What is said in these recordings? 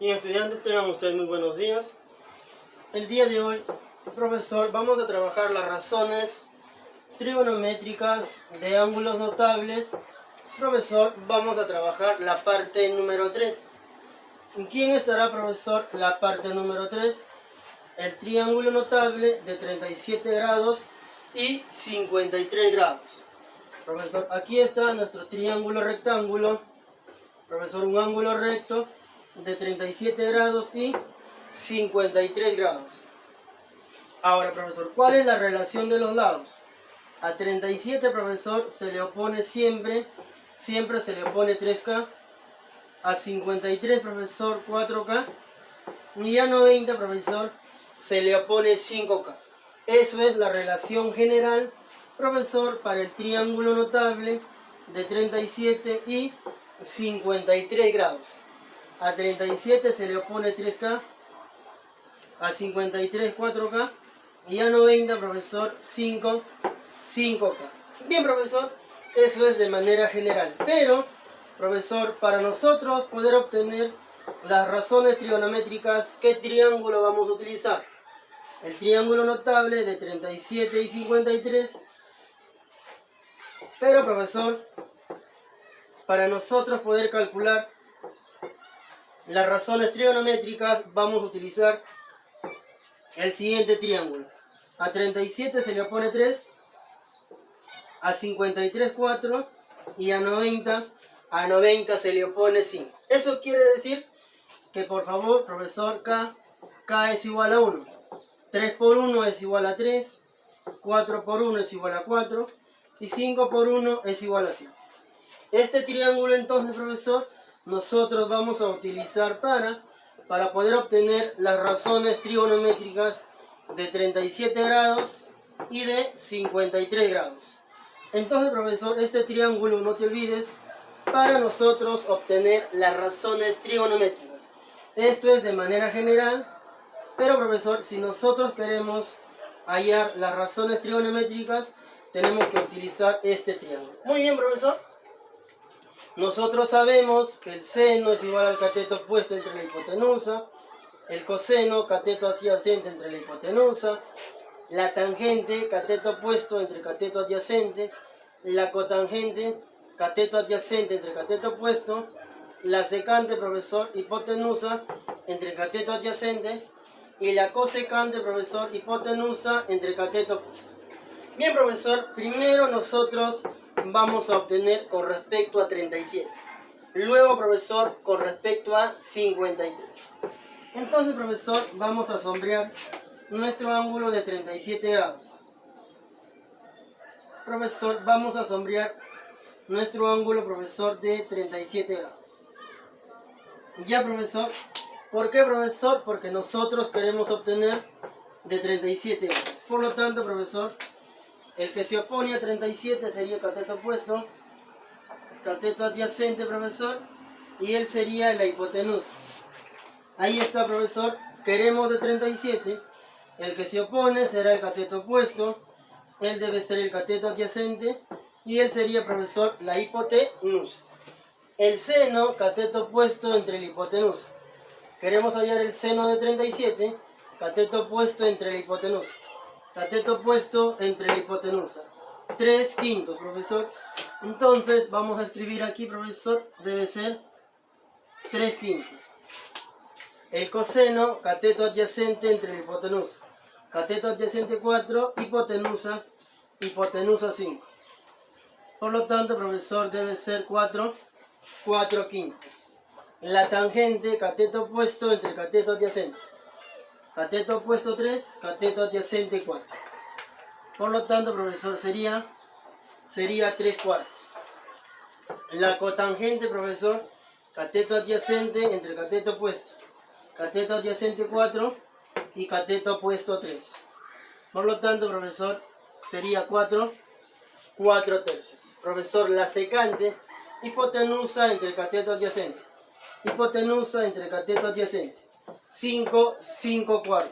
Bien, estudiantes, tengan ustedes muy buenos días. El día de hoy, profesor, vamos a trabajar las razones trigonométricas de ángulos notables. Profesor, vamos a trabajar la parte número 3. ¿En quién estará, profesor, la parte número 3? El triángulo notable de 37 grados y 53 grados. Profesor, aquí está nuestro triángulo rectángulo. Profesor, un ángulo recto de 37 grados y 53 grados. Ahora, profesor, ¿cuál es la relación de los lados? A 37, profesor, se le opone siempre se le opone 3K. A 53, profesor, 4K. Y a 90, profesor, se le opone 5K. Eso es la relación general, profesor, para el triángulo notable de 37 y 53 grados. A 37 se le opone 3K, a 53 4K y a 90, profesor, 5K. Bien, profesor, eso es de manera general. Pero, profesor, para nosotros poder obtener las razones trigonométricas, ¿qué triángulo vamos a utilizar? El triángulo notable de 37 y 53. Pero, profesor, para nosotros poder calcular las razones trigonométricas vamos a utilizar el siguiente triángulo. A 37 se le opone 3, a 53 4 y a 90 se le opone 5. Eso quiere decir que, por favor, profesor, K es igual a 1. 3 por 1 es igual a 3, 4 por 1 es igual a 4 y 5 por 1 es igual a 5. Este triángulo, entonces, profesor, nosotros vamos a utilizar para poder obtener las razones trigonométricas de 37 grados y de 53 grados. Entonces, profesor, este triángulo, no te olvides, para nosotros obtener las razones trigonométricas. Esto es de manera general, pero, profesor, si nosotros queremos hallar las razones trigonométricas, tenemos que utilizar este triángulo. Muy bien, profesor. Nosotros sabemos que el seno es igual al cateto opuesto entre la hipotenusa, el coseno, cateto adyacente entre la hipotenusa, la tangente, cateto opuesto entre cateto adyacente, la cotangente, cateto adyacente entre cateto opuesto, la secante, profesor, hipotenusa entre cateto adyacente y la cosecante, profesor, hipotenusa entre cateto opuesto. Bien, profesor, primero nosotros vamos a obtener con respecto a 37. Luego, profesor, con respecto a 53. Entonces, profesor, vamos a sombrear nuestro ángulo de 37 grados. Profesor, vamos a sombrear nuestro ángulo, profesor, de 37 grados. Ya, profesor. ¿Por qué, profesor? Porque nosotros queremos obtener de 37 grados. Por lo tanto, profesor, el que se opone a 37 sería el cateto opuesto, cateto adyacente, profesor, y él sería la hipotenusa. Ahí está, profesor, queremos de 37, el que se opone será el cateto opuesto, él debe ser el cateto adyacente, y él sería, profesor, la hipotenusa. El seno, cateto opuesto entre la hipotenusa. Queremos hallar el seno de 37, cateto opuesto entre la hipotenusa. Cateto opuesto entre la hipotenusa. 3/5, profesor. Entonces, vamos a escribir aquí, profesor, debe ser 3/5. El coseno, cateto adyacente entre la hipotenusa. Cateto adyacente 4, hipotenusa 5. Por lo tanto, profesor, debe ser 4/5. La tangente, cateto opuesto entre cateto adyacente. Cateto opuesto 3, cateto adyacente 4. Por lo tanto, profesor, sería 3/4. La cotangente, profesor, cateto adyacente entre cateto opuesto. Cateto adyacente 4 y cateto opuesto 3. Por lo tanto, profesor, sería 4/3. Profesor, la secante, hipotenusa entre cateto adyacente. Hipotenusa entre cateto adyacente. 5/4.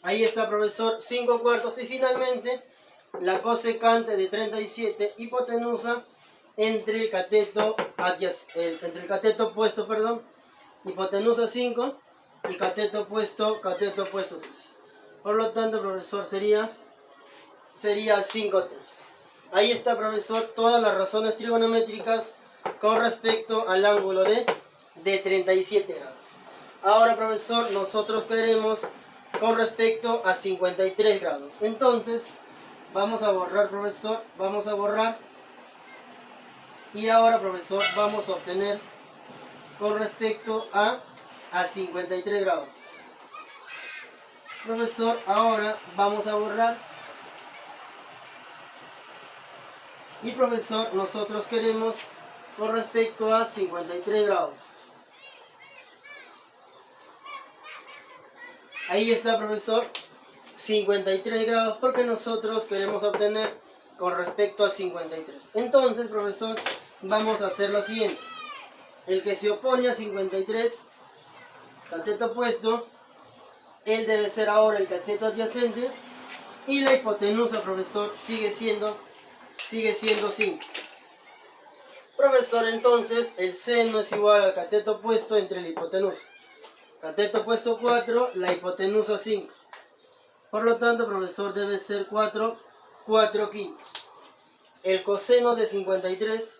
Ahí está, profesor, 5/4. Y finalmente, la cosecante de 37, hipotenusa entre el cateto opuesto, perdón, hipotenusa 5 y cateto opuesto 3. Por lo tanto, profesor, sería 5 tercios. Ahí está, profesor, todas las razones trigonométricas con respecto al ángulo de 37 grados. Ahora, profesor, nosotros queremos con respecto a 53 grados. Entonces, vamos a borrar, profesor, vamos a borrar. Y ahora, profesor, vamos a obtener con respecto a 53 grados. Profesor, ahora vamos a borrar. Y profesor, nosotros queremos con respecto a 53 grados. Ahí está, profesor, 53 grados, porque nosotros queremos obtener con respecto a 53. Entonces, profesor, vamos a hacer lo siguiente. El que se opone a 53, cateto opuesto, él debe ser ahora el cateto adyacente, y la hipotenusa, profesor, sigue siendo 5. Profesor, entonces, el seno es igual al cateto opuesto entre la hipotenusa. Cateto opuesto 4, la hipotenusa 5. Por lo tanto, profesor, debe ser 4 quintos. El coseno de 53,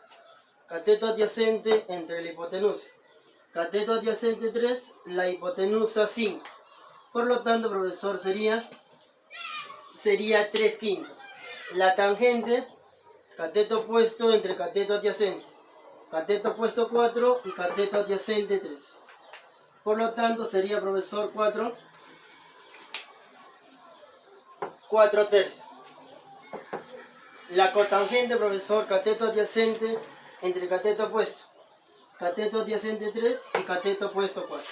cateto adyacente entre la hipotenusa. Cateto adyacente 3, la hipotenusa 5. Por lo tanto, profesor, sería 3 quintos. La tangente, cateto opuesto entre cateto adyacente. Cateto opuesto 4 y cateto adyacente 3. Por lo tanto, sería, profesor, 4 tercios. La cotangente, profesor, cateto adyacente entre cateto opuesto. Cateto adyacente 3 y cateto opuesto 4.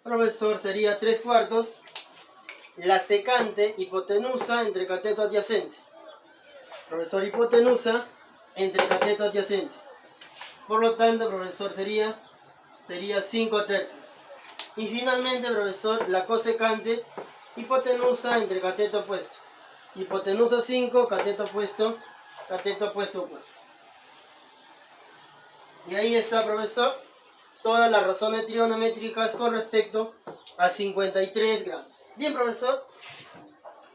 Profesor, sería 3 cuartos. La secante, hipotenusa entre cateto adyacente. Profesor, hipotenusa entre cateto adyacente. Por lo tanto, profesor, sería 5 tercios. Y finalmente, profesor, la cosecante, hipotenusa entre cateto opuesto. Hipotenusa 5, cateto opuesto 4. Y ahí está, profesor, todas las razones trigonométricas con respecto a 53 grados. Bien, profesor.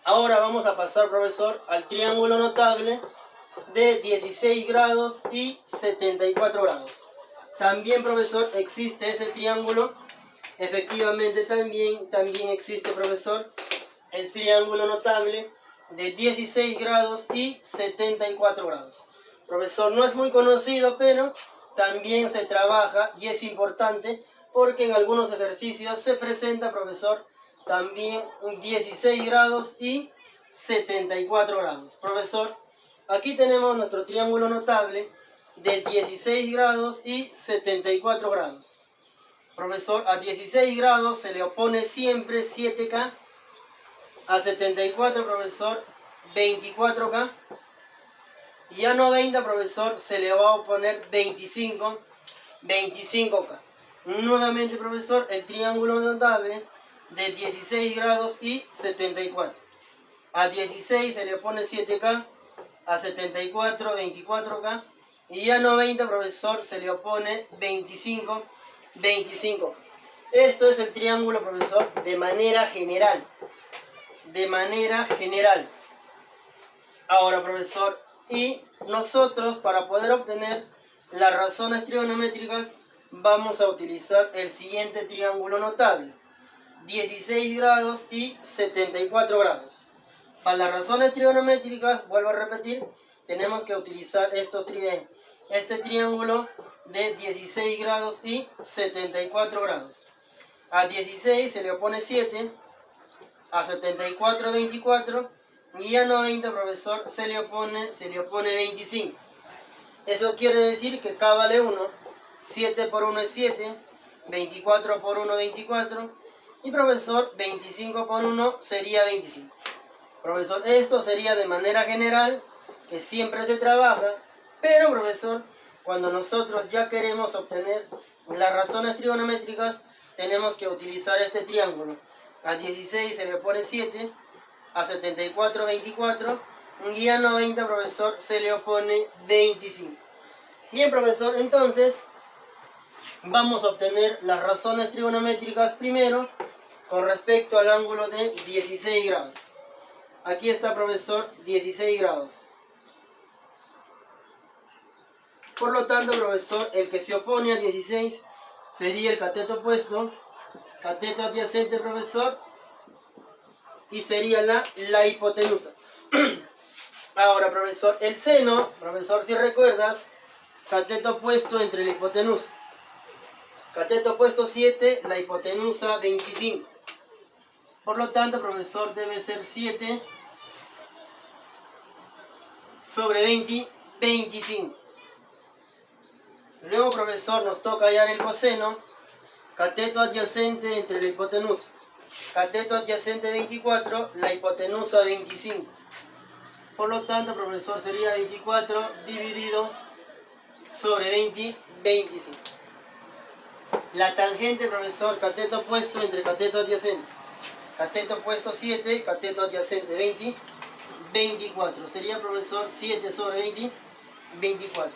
Ahora vamos a pasar, profesor, al triángulo notable de 16 grados y 74 grados. También, profesor, existe ese triángulo. Efectivamente, también existe, profesor, el triángulo notable de 16 grados y 74 grados. Profesor, no es muy conocido, pero también se trabaja y es importante porque en algunos ejercicios se presenta, profesor, también 16 grados y 74 grados. Profesor, aquí tenemos nuestro triángulo notable de 16 grados y 74 grados. Profesor, a 16 grados se le opone siempre 7K. A 74, profesor, 24K. Y a 90, profesor, se le va a oponer 25K. Nuevamente, profesor, el triángulo notable de 16 grados y 74. A 16 se le opone 7K. A 74, 24K. Y a 90, profesor, se le opone 25K. Esto es el triángulo, profesor, de manera general. Ahora, profesor, y nosotros para poder obtener las razones trigonométricas vamos a utilizar el siguiente triángulo notable: 16 grados y 74 grados. Para las razones trigonométricas, vuelvo a repetir, tenemos que utilizar este triángulo de 16 grados y 74 grados. A 16 se le opone 7, a 74, 24, y a 90, profesor, se le opone 25. Eso quiere decir que K vale 1, 7 por 1 es 7, 24 por 1, 24, y profesor, 25 por 1 sería 25. Profesor, esto sería de manera general, que siempre se trabaja, pero, profesor, cuando nosotros ya queremos obtener las razones trigonométricas, tenemos que utilizar este triángulo. A 16 se le pone 7, a 74, 24, Y a 90, profesor, se le opone 25. Bien, profesor, entonces vamos a obtener las razones trigonométricas primero con respecto al ángulo de 16 grados. Aquí está, profesor, 16 grados. Por lo tanto, profesor, el que se opone a 16 sería el cateto opuesto, cateto adyacente, profesor, y sería la hipotenusa. Ahora, profesor, el seno, profesor, si recuerdas, cateto opuesto entre la hipotenusa. Cateto opuesto 7, la hipotenusa 25. Por lo tanto, profesor, debe ser 7 sobre 20, 25. Luego, profesor, nos toca hallar el coseno. Cateto adyacente entre la hipotenusa. Cateto adyacente 24, la hipotenusa 25. Por lo tanto, profesor, sería 24 dividido sobre 20, 25. La tangente, profesor, cateto opuesto entre cateto adyacente. Cateto opuesto 7, cateto adyacente 20, 24. Sería, profesor, 7 sobre 20, 24.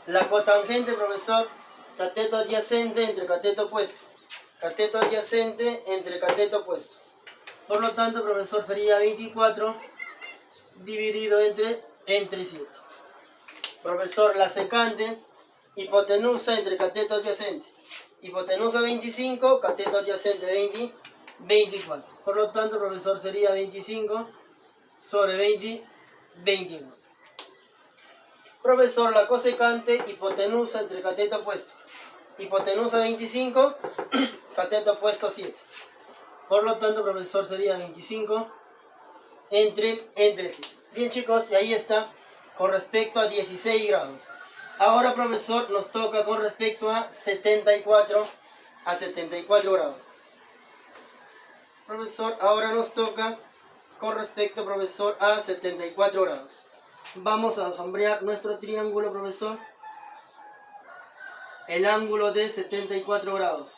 La cotangente, profesor, cateto adyacente entre cateto opuesto. Cateto adyacente entre cateto opuesto. Por lo tanto, profesor, sería 24 dividido entre 7. Profesor, la secante, hipotenusa entre cateto adyacente. Hipotenusa 25, cateto adyacente 20, 24. Por lo tanto, profesor, sería 25 sobre 20, 21. Profesor, la cosecante, hipotenusa entre cateto opuesto. Hipotenusa 25, cateto opuesto 7. Por lo tanto, profesor, sería 25 entre 7. Bien, chicos, y ahí está con respecto a 16 grados. Ahora, profesor, nos toca con respecto a 74 grados. Profesor, ahora nos toca con respecto, profesor, a 74 grados. Vamos a sombrear nuestro triángulo, profesor. El ángulo de 74 grados.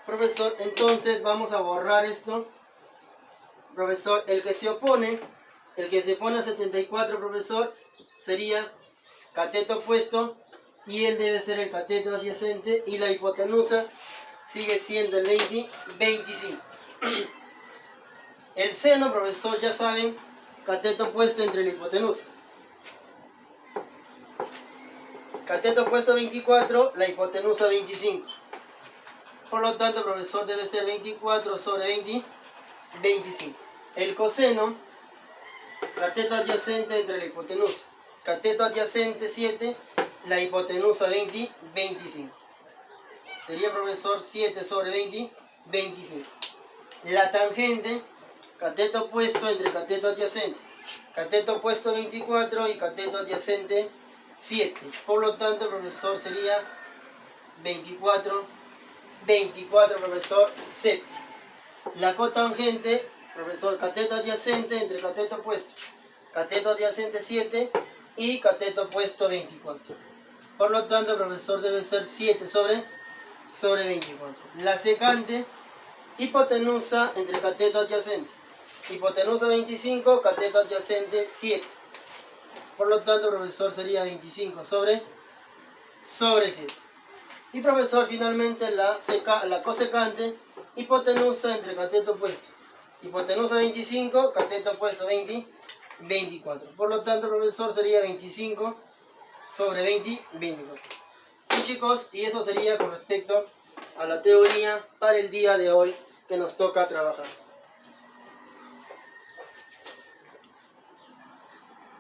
Profesor, entonces vamos a borrar esto. Profesor, el que se opone a 74, profesor, sería cateto opuesto y él debe ser el cateto adyacente y la hipotenusa sigue siendo el 20, 25. El seno, profesor, ya saben, cateto opuesto entre la hipotenusa. Cateto opuesto 24, la hipotenusa 25. Por lo tanto, profesor, debe ser 24 sobre 20, 25. El coseno, cateto adyacente entre la hipotenusa. Cateto adyacente 7, la hipotenusa 20, 25. Sería, profesor, 7 sobre 20, 25. La tangente, cateto opuesto entre cateto adyacente. Cateto opuesto 24 y cateto adyacente 7. Por lo tanto, profesor, sería 24, profesor, 7. La cotangente, profesor, cateto adyacente entre cateto opuesto. Cateto adyacente 7 y cateto opuesto 24. Por lo tanto, profesor, debe ser 7 sobre 24. La secante, hipotenusa entre cateto adyacente. Hipotenusa 25, cateto adyacente 7. Por lo tanto, profesor, sería 25 sobre 7. Y, profesor, finalmente la cosecante, hipotenusa entre cateto opuesto. Hipotenusa 25, cateto opuesto 20, 24. Por lo tanto, profesor, sería 25 sobre 20, 24. Y, chicos, y eso sería con respecto a la teoría para el día de hoy que nos toca trabajar.